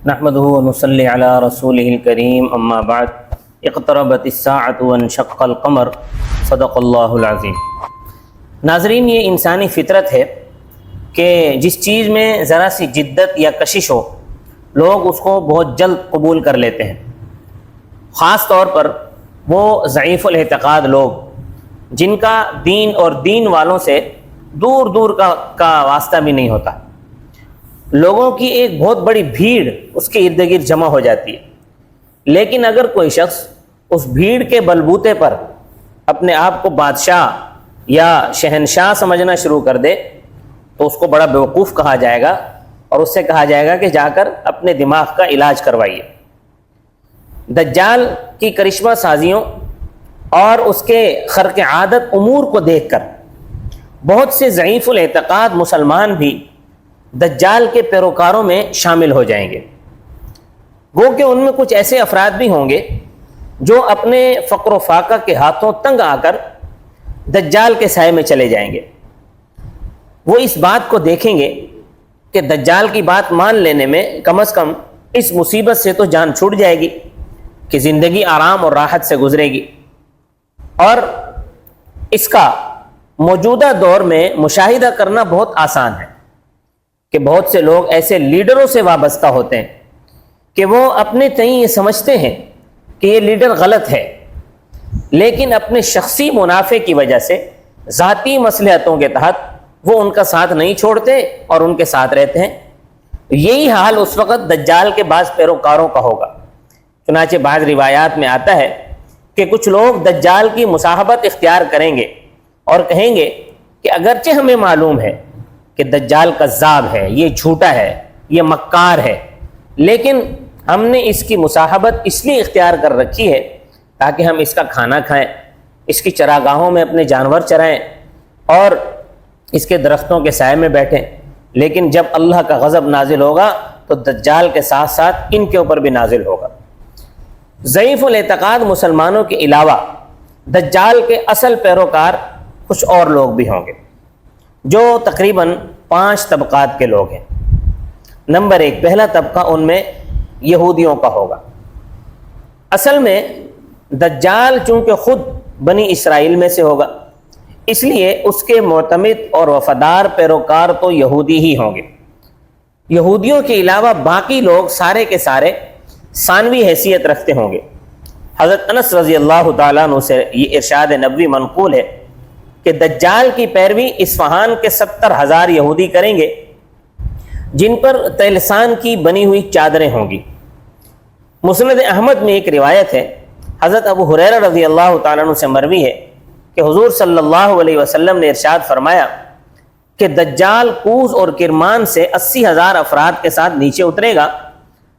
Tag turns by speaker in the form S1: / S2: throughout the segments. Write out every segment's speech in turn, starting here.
S1: نحمده ونصلي على رسوله الكريم اما بعد اقتربت الساعة وانشق القمر صدق اللہ العظیم۔ ناظرین، یہ انسانی فطرت ہے کہ جس چیز میں ذرا سی جدت یا کشش ہو لوگ اس کو بہت جلد قبول کر لیتے ہیں، خاص طور پر وہ ضعیف الاعتقاد لوگ جن کا دین اور دین والوں سے دور دور کا واسطہ بھی نہیں ہوتا۔ لوگوں کی ایک بہت بڑی بھیڑ اس کے ارد گرد جمع ہو جاتی ہے، لیکن اگر کوئی شخص اس بھیڑ کے بلبوتے پر اپنے آپ کو بادشاہ یا شہنشاہ سمجھنا شروع کر دے تو اس کو بڑا بیوقوف کہا جائے گا اور اس سے کہا جائے گا کہ جا کر اپنے دماغ کا علاج کروائیے۔ دجال کی کرشمہ سازیوں اور اس کے خرق عادت امور کو دیکھ کر بہت سے ضعیف الاعتقاد مسلمان بھی دجال کے پیروکاروں میں شامل ہو جائیں گے، گو کہ ان میں کچھ ایسے افراد بھی ہوں گے جو اپنے فقر و فاقہ کے ہاتھوں تنگ آ کر دجال کے سائے میں چلے جائیں گے۔ وہ اس بات کو دیکھیں گے کہ دجال کی بات مان لینے میں کم از کم اس مصیبت سے تو جان چھوٹ جائے گی کہ زندگی آرام اور راحت سے گزرے گی، اور اس کا موجودہ دور میں مشاہدہ کرنا بہت آسان ہے کہ بہت سے لوگ ایسے لیڈروں سے وابستہ ہوتے ہیں کہ وہ اپنے تئیں یہ سمجھتے ہیں کہ یہ لیڈر غلط ہے، لیکن اپنے شخصی منافع کی وجہ سے ذاتی مصلحتوں کے تحت وہ ان کا ساتھ نہیں چھوڑتے اور ان کے ساتھ رہتے ہیں۔ یہی حال اس وقت دجال کے بعض پیروکاروں کا ہوگا۔ چنانچہ بعض روایات میں آتا ہے کہ کچھ لوگ دجال کی مصاحبت اختیار کریں گے اور کہیں گے کہ اگرچہ ہمیں معلوم ہے کہ دجال کذاب ہے، یہ جھوٹا ہے، یہ مکار ہے، لیکن ہم نے اس کی مصاحبت اس لیے اختیار کر رکھی ہے تاکہ ہم اس کا کھانا کھائیں، اس کی چراگاہوں میں اپنے جانور چرائیں اور اس کے درختوں کے سائے میں بیٹھیں، لیکن جب اللہ کا غضب نازل ہوگا تو دجال کے ساتھ ساتھ ان کے اوپر بھی نازل ہوگا۔ ضعیف الاعتقاد مسلمانوں کے علاوہ دجال کے اصل پیروکار کچھ اور لوگ بھی ہوں گے جو تقریباً 5 طبقات کے لوگ ہیں۔ نمبر 1، پہلا طبقہ ان میں یہودیوں کا ہوگا۔ اصل میں دجال چونکہ خود بنی اسرائیل میں سے ہوگا، اس لیے اس کے معتمد اور وفادار پیروکار تو یہودی ہی ہوں گے۔ یہودیوں کے علاوہ باقی لوگ سارے کے سارے ثانوی حیثیت رکھتے ہوں گے۔ حضرت انس رضی اللہ تعالیٰ عنہ سے یہ ارشاد نبوی منقول ہے کہ دجال کی پیروی اصفہان کے 70,000 یہودی کریں گے جن پر طیلسان کی بنی ہوئی چادریں ہوں گی۔ مسند احمد میں ایک روایت ہے، حضرت ابو ہریرہ رضی اللہ تعالیٰ عنہ سے مروی ہے کہ حضور صلی اللہ علیہ وسلم نے ارشاد فرمایا کہ دجال کوز اور کرمان سے 80,000 افراد کے ساتھ نیچے اترے گا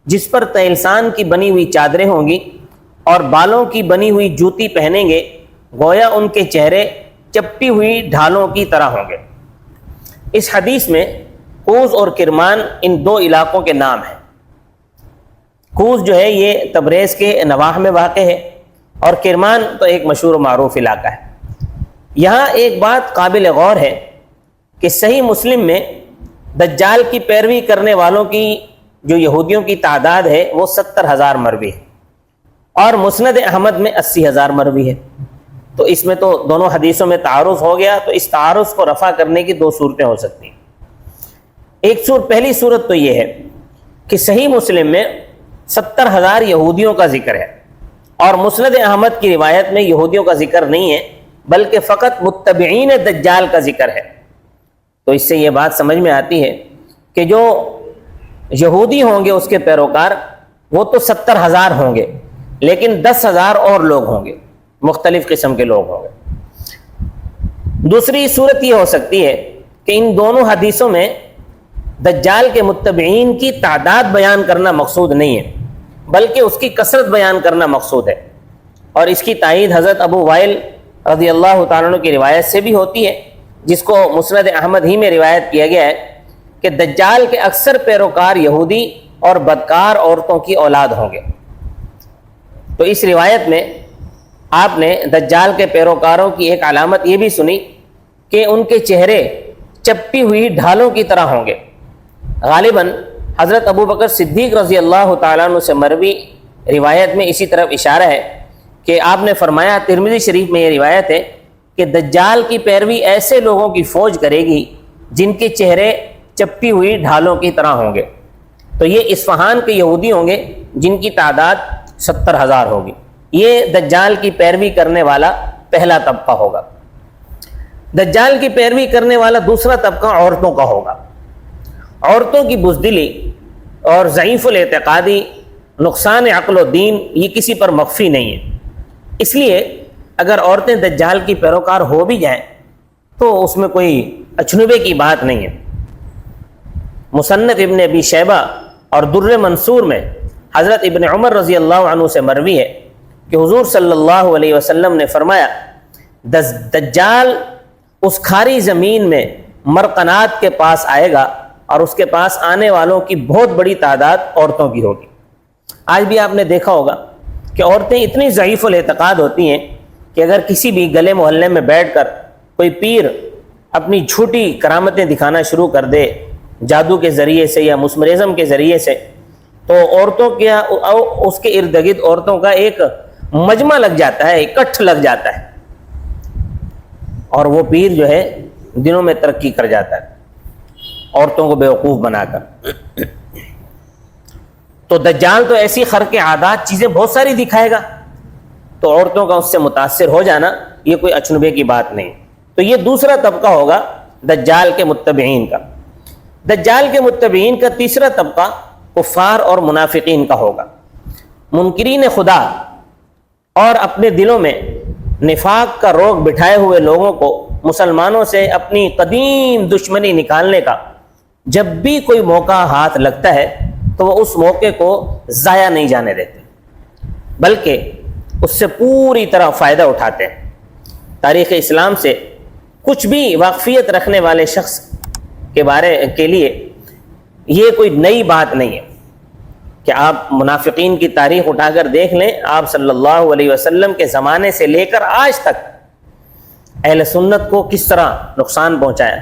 S1: جس پر طیلسان کی بنی ہوئی چادریں ہوں گی اور بالوں کی بنی ہوئی جوتی پہنیں گے، گویا ان کے چہرے چپٹی ہوئی ڈھالوں کی طرح ہوں گے۔ اس حدیث میں کوز اور کرمان ان 2 علاقوں کے نام ہیں۔ کوز جو ہے یہ تبریز کے نواح میں واقع ہے اور کرمان تو ایک مشہور و معروف علاقہ ہے۔ یہاں ایک بات قابل غور ہے کہ صحیح مسلم میں دجال کی پیروی کرنے والوں کی جو یہودیوں کی تعداد ہے وہ 70,000 مروی ہے اور مسند احمد میں 80,000 مروی ہے۔ تو اس میں تو دونوں حدیثوں میں تعارض ہو گیا، تو اس تعارض کو رفع کرنے کی 2 صورتیں ہو سکتی ہیں۔ پہلی صورت تو یہ ہے کہ صحیح مسلم میں 70,000 یہودیوں کا ذکر ہے اور مسند احمد کی روایت میں یہودیوں کا ذکر نہیں ہے بلکہ فقط متبعین دجال کا ذکر ہے۔ تو اس سے یہ بات سمجھ میں آتی ہے کہ جو یہودی ہوں گے اس کے پیروکار وہ تو 70,000 ہوں گے، لیکن 10,000 اور لوگ ہوں گے، مختلف قسم کے لوگ ہوں گے۔ دوسری صورت یہ ہو سکتی ہے کہ ان دونوں حدیثوں میں دجال کے متبعین کی تعداد بیان کرنا مقصود نہیں ہے بلکہ اس کی کثرت بیان کرنا مقصود ہے، اور اس کی تائید حضرت ابو وائل رضی اللہ تعالیٰ عنہ کی روایت سے بھی ہوتی ہے جس کو مسند احمد ہی میں روایت کیا گیا ہے کہ دجال کے اکثر پیروکار یہودی اور بدکار عورتوں کی اولاد ہوں گے۔ تو اس روایت میں آپ نے دجال کے پیروکاروں کی ایک علامت یہ بھی سنی کہ ان کے چہرے چپٹی ہوئی ڈھالوں کی طرح ہوں گے۔ غالباً حضرت ابو بکر صدیق رضی اللہ تعالیٰ عنہ سے مروی روایت میں اسی طرف اشارہ ہے کہ آپ نے فرمایا، ترمذی شریف میں یہ روایت ہے کہ دجال کی پیروی ایسے لوگوں کی فوج کرے گی جن کے چہرے چپٹی ہوئی ڈھالوں کی طرح ہوں گے۔ تو یہ اصفہان کے یہودی ہوں گے جن کی تعداد 70,000 ہوگی۔ یہ دجال کی پیروی کرنے والا پہلا طبقہ ہوگا۔ دجال کی پیروی کرنے والا دوسرا طبقہ عورتوں کا ہوگا۔ عورتوں کی بزدلی اور ضعیف الاعتقادی، نقصان عقل و دین، یہ کسی پر مخفی نہیں ہے۔ اس لیے اگر عورتیں دجال کی پیروکار ہو بھی جائیں تو اس میں کوئی اچنبے کی بات نہیں ہے۔ مصنف ابن ابی شیبہ اور در منصور میں حضرت ابن عمر رضی اللہ عنہ سے مروی ہے کہ حضور صلی اللہ علیہ وسلم نے فرمایا، دجال اس کھاری زمین میں مرقنات کے پاس آئے گا اور اس کے پاس آنے والوں کی بہت بڑی تعداد عورتوں کی ہوگی۔ آج بھی آپ نے دیکھا ہوگا کہ عورتیں اتنی ضعیف الاعتقاد ہوتی ہیں کہ اگر کسی بھی گلے محلے میں بیٹھ کر کوئی پیر اپنی جھوٹی کرامتیں دکھانا شروع کر دے جادو کے ذریعے سے یا مسمرزم کے ذریعے سے، تو عورتوں کے اس کے ارد گرد عورتوں کا ایک مجمع لگ جاتا ہے، اکٹھ لگ جاتا ہے، اور وہ پیر جو ہے دنوں میں ترقی کر جاتا ہے عورتوں کو بیوقوف بنا کر۔ تو دجال تو ایسی خرق عادات چیزیں بہت ساری دکھائے گا، تو عورتوں کا اس سے متاثر ہو جانا یہ کوئی اچنبے کی بات نہیں۔ تو یہ دوسرا طبقہ ہوگا دجال کے متبعین کا۔ دجال کے متبعین کا تیسرا طبقہ کفار اور منافقین کا ہوگا۔ منکرین خدا اور اپنے دلوں میں نفاق کا روگ بٹھائے ہوئے لوگوں کو مسلمانوں سے اپنی قدیم دشمنی نکالنے کا جب بھی کوئی موقع ہاتھ لگتا ہے تو وہ اس موقع کو ضائع نہیں جانے دیتے، بلکہ اس سے پوری طرح فائدہ اٹھاتے ہیں۔ تاریخ اسلام سے کچھ بھی واقفیت رکھنے والے شخص کے لیے یہ کوئی نئی بات نہیں ہے کہ آپ منافقین کی تاریخ اٹھا کر دیکھ لیں، آپ صلی اللہ علیہ وسلم کے زمانے سے لے کر آج تک اہل سنت کو کس طرح نقصان پہنچایا۔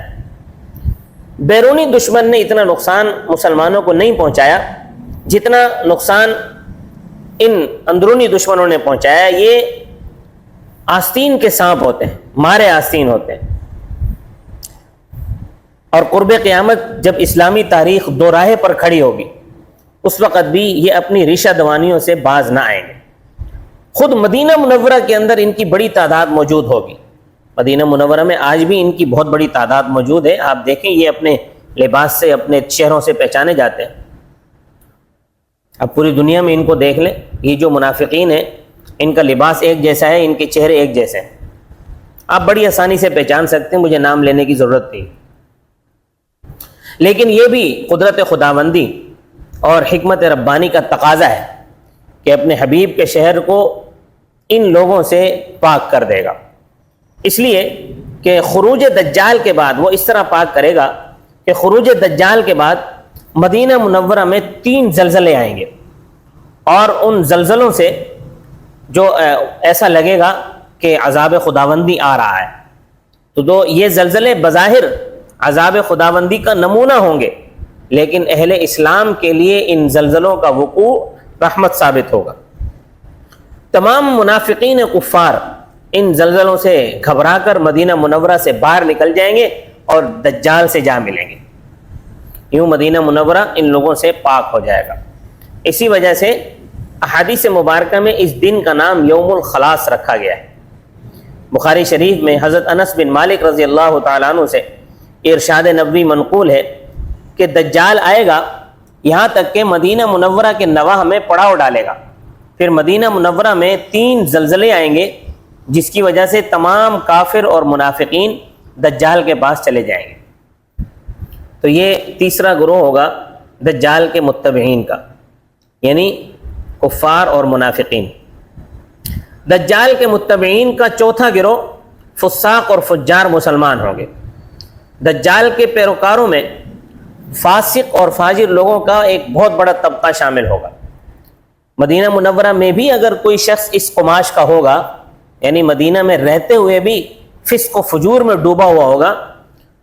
S1: بیرونی دشمن نے اتنا نقصان مسلمانوں کو نہیں پہنچایا جتنا نقصان ان اندرونی دشمنوں نے پہنچایا۔ یہ آستین کے سانپ ہوتے ہیں، مارے آستین ہوتے ہیں، اور قرب قیامت جب اسلامی تاریخ دو راہے پر کھڑی ہوگی اس وقت بھی یہ اپنی ریشہ دوانیوں سے باز نہ آئیں گے۔ خود مدینہ منورہ کے اندر ان کی بڑی تعداد موجود ہوگی۔ مدینہ منورہ میں آج بھی ان کی بہت بڑی تعداد موجود ہے۔ آپ دیکھیں یہ اپنے لباس سے، اپنے چہروں سے پہچانے جاتے ہیں۔ اب پوری دنیا میں ان کو دیکھ لیں، یہ جو منافقین ہیں ان کا لباس ایک جیسا ہے، ان کے چہرے ایک جیسے ہیں، آپ بڑی آسانی سے پہچان سکتے ہیں، مجھے نام لینے کی ضرورت نہیں۔ لیکن یہ بھی قدرت خداوندی اور حکمت ربانی کا تقاضا ہے کہ اپنے حبیب کے شہر کو ان لوگوں سے پاک کر دے گا، اس لیے کہ خروج دجال کے بعد وہ اس طرح پاک کرے گا کہ خروج دجال کے بعد مدینہ منورہ میں 3 زلزلے آئیں گے، اور ان زلزلوں سے جو ایسا لگے گا کہ عذاب خداوندی آ رہا ہے۔ تو یہ زلزلے بظاہر عذاب خداوندی کا نمونہ ہوں گے، لیکن اہل اسلام کے لیے ان زلزلوں کا وقوع رحمت ثابت ہوگا۔ تمام منافقین کفار ان زلزلوں سے گھبرا کر مدینہ منورہ سے باہر نکل جائیں گے اور دجال سے جا ملیں گے۔ یوں مدینہ منورہ ان لوگوں سے پاک ہو جائے گا۔ اسی وجہ سے احادیث مبارکہ میں اس دن کا نام یوم الخلاص رکھا گیا ہے۔ بخاری شریف میں حضرت انس بن مالک رضی اللہ تعالیٰ عنہ سے ارشاد نبوی منقول ہے کہ دجال آئے گا یہاں تک کہ مدینہ منورہ کے نواح میں پڑاؤ ڈالے گا، پھر مدینہ منورہ میں 3 زلزلے آئیں گے جس کی وجہ سے تمام کافر اور منافقین دجال کے پاس چلے جائیں گے۔ تو یہ تیسرا گروہ ہوگا دجال کے متبعین کا، یعنی کفار اور منافقین۔ دجال کے متبعین کا چوتھا گروہ فساق اور فجار مسلمان ہوں گے۔ دجال کے پیروکاروں میں فاسق اور فاجر لوگوں کا ایک بہت بڑا طبقہ شامل ہوگا۔ مدینہ منورہ میں بھی اگر کوئی شخص اس قماش کا ہوگا، یعنی مدینہ میں رہتے ہوئے بھی فسق و فجور میں ڈوبا ہوا ہوگا،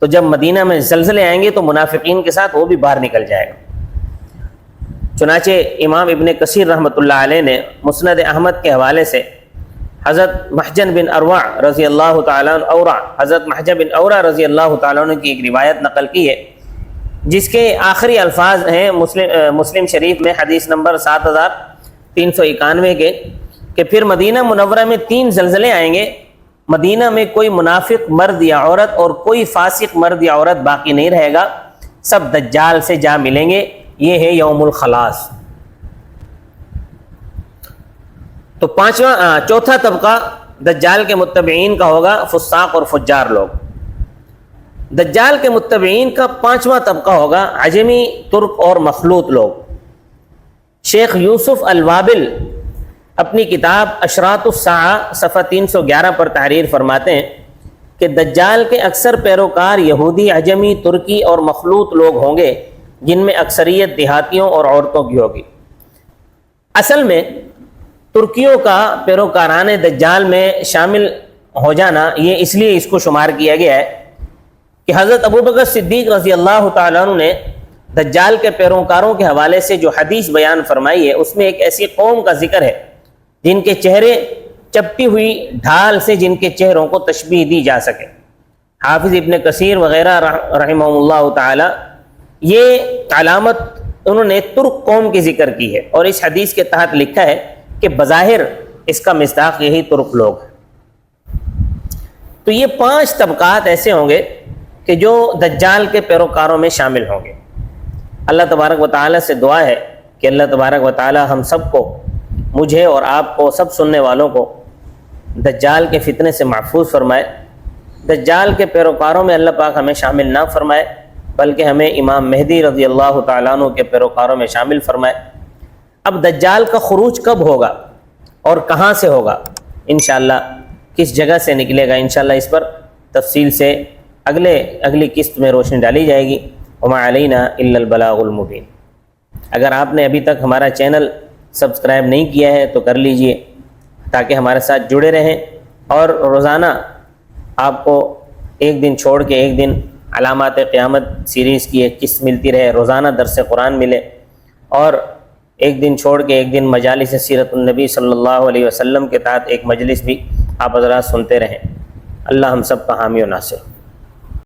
S1: تو جب مدینہ میں زلزلے آئیں گے تو منافقین کے ساتھ وہ بھی باہر نکل جائے گا۔ چنانچہ امام ابن کثیر رحمۃ اللہ علیہ نے مسند احمد کے حوالے سے حضرت محجن بن اروع رضی اللہ تعالیٰ عنہ حضرت محجن بن اورا رضی اللہ تعالیٰ عنہ کی ایک روایت نقل کی ہے، جس کے آخری الفاظ ہیں مسلم شریف میں حدیث نمبر 7391 کے، کہ پھر مدینہ منورہ میں 3 زلزلے آئیں گے، مدینہ میں کوئی منافق مرد یا عورت اور کوئی فاسق مرد یا عورت باقی نہیں رہے گا، سب دجال سے جا ملیں گے، یہ ہے یوم الخلاص۔ تو چوتھا طبقہ دجال کے متبعین کا ہوگا فساق اور فجار لوگ۔ دجال کے متبعین کا 5واں طبقہ ہوگا عجمی، ترک اور مخلوط لوگ۔ شیخ یوسف الوابل اپنی کتاب اشراط الساعہ صفحہ 311 پر تحریر فرماتے ہیں کہ دجال کے اکثر پیروکار یہودی، عجمی، ترکی اور مخلوط لوگ ہوں گے، جن میں اکثریت دیہاتیوں اور عورتوں کی ہوگی۔ اصل میں ترکیوں کا پیروکاران دجال میں شامل ہو جانا یہ اس لیے اس کو شمار کیا گیا ہے کہ حضرت ابوبکر صدیق رضی اللہ تعالیٰ عنہ نے دجال کے پیروکاروں کے حوالے سے جو حدیث بیان فرمائی ہے، اس میں ایک ایسی قوم کا ذکر ہے جن کے چہرے چپٹی ہوئی ڈھال سے جن کے چہروں کو تشبیہ دی جا سکے۔ حافظ ابن کثیر وغیرہ رحمہ اللہ تعالی یہ علامت انہوں نے ترک قوم کی ذکر کی ہے، اور اس حدیث کے تحت لکھا ہے کہ بظاہر اس کا مصداق یہی ترک لوگ ہیں۔ تو یہ 5 طبقات ایسے ہوں گے کہ جو دجال کے پیروکاروں میں شامل ہوں گے۔ اللہ تبارک و تعالیٰ سے دعا ہے کہ اللہ تبارک و تعالیٰ ہم سب کو، مجھے اور آپ کو، سب سننے والوں کو دجال کے فتنے سے محفوظ فرمائے۔ دجال کے پیروکاروں میں اللہ پاک ہمیں شامل نہ فرمائے، بلکہ ہمیں امام مہدی رضی اللہ تعالیٰ عنہ کے پیروکاروں میں شامل فرمائے۔ اب دجال کا خروج کب ہوگا اور کہاں سے ہوگا، انشاءاللہ کس جگہ سے نکلے گا، انشاءاللہ اس پر تفصیل سے اگلی قسط میں روشنی ڈالی جائے گی۔ وما علینا الا البلاغ المبین۔ اگر آپ نے ابھی تک ہمارا چینل سبسکرائب نہیں کیا ہے تو کر لیجئے تاکہ ہمارے ساتھ جڑے رہیں، اور روزانہ آپ کو ایک دن چھوڑ کے ایک دن علامات قیامت سیریز کی ایک قسط ملتی رہے، روزانہ درس قرآن ملے، اور ایک دن چھوڑ کے ایک دن مجالس سیرت النبی صلی اللہ علیہ وسلم کے تحت ایک مجلس بھی آپ حضرات سنتے رہیں۔ اللہ ہم سب کا حامی و ناصر۔